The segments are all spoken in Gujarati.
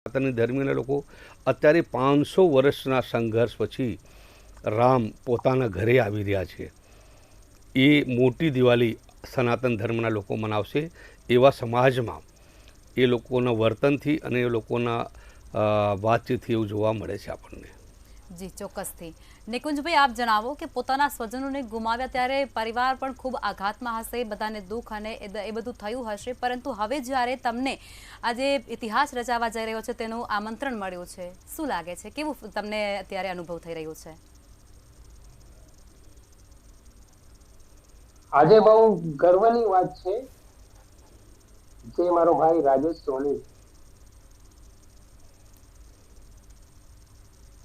સનાતની ધર્મીના લોકો અત્યારે 500 વર્ષના સંઘર્ષ પછી રામ પોતાના ઘરે આવી રહ્યા છે। એ મોટી દિવાળી સનાતન ધર્મના લોકો મનાવશે। એવા સમાજમાં એ લોકોના વર્તનથી અને એ લોકોના વાતચીતથી એવું જોવા મળે છે આપણને। જી ચોક્કસથી। નિકુંજભાઈ, આપ જણાવો કે પોતાના સ્વજનોને ગુમાવ્યા ત્યારે પરિવાર પણ ખૂબ આઘાતમાં હશે, બધાને દુઃખ અને એ બધું થયું હશે, પરંતુ હવે જ્યારે તમને આજે ઇતિહાસ રચાવા જઈ રહ્યો છે તેનું આમંત્રણ મળ્યું છે, શું લાગે છે, કેવું તમને અત્યારે અનુભવ થઈ રહ્યો છે? આજે બહુ ગર્વની વાત છે જે મારો ભાઈ રાજેશ સોની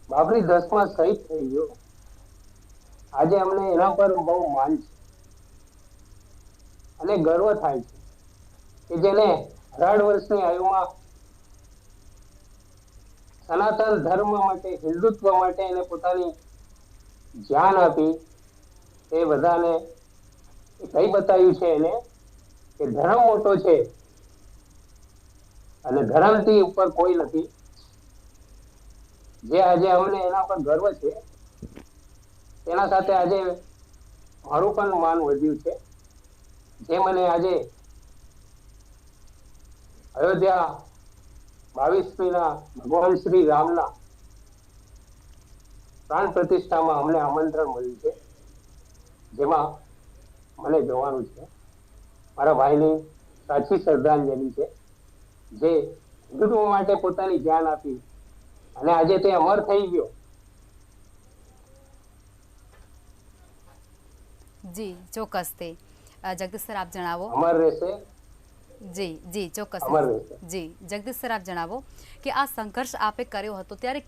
બાબરી 10માં શહીદ થઈ ગયો। આજે અમને એના પર બહુ માન છે અને ગર્વ થાય છે કે જેને 18 વર્ષની આયુમાં સનાતન ધર્મ માટે, હિન્દુત્વ માટે એને પોતાની જાન આપી। એ બધાને કઈ બતાવ્યું છે એને કે ધર્મ મોટો છે અને ધર્મથી ઉપર કોઈ નથી। જે આજે અમને એના પર ગર્વ છે, તેના સાથે આજે મારું પણ માન વધ્યું છે। જે મને આજે અયોધ્યા 22મીના ભગવાન શ્રી રામના પ્રાણ પ્રતિષ્ઠામાં અમને આમંત્રણ મળ્યું છે, જેમાં મને જવાનું છે। મારા ભાઈની સાચી શ્રદ્ધાંજલિ છે, જે હિન્દુત્વ માટે પોતાની જાન આપી અને આજે તે અમર થઈ ગયો। જી ચોક્કસથી। જગદીશ સર, આપ જણાવો। અમર રહેશે, જી જી ચોક્કસ। અમર રહેશે। જી જગદીશ સર, આપ જણાવો કે આ સંઘર્ષ આપે કર્યો હતો ત્યારે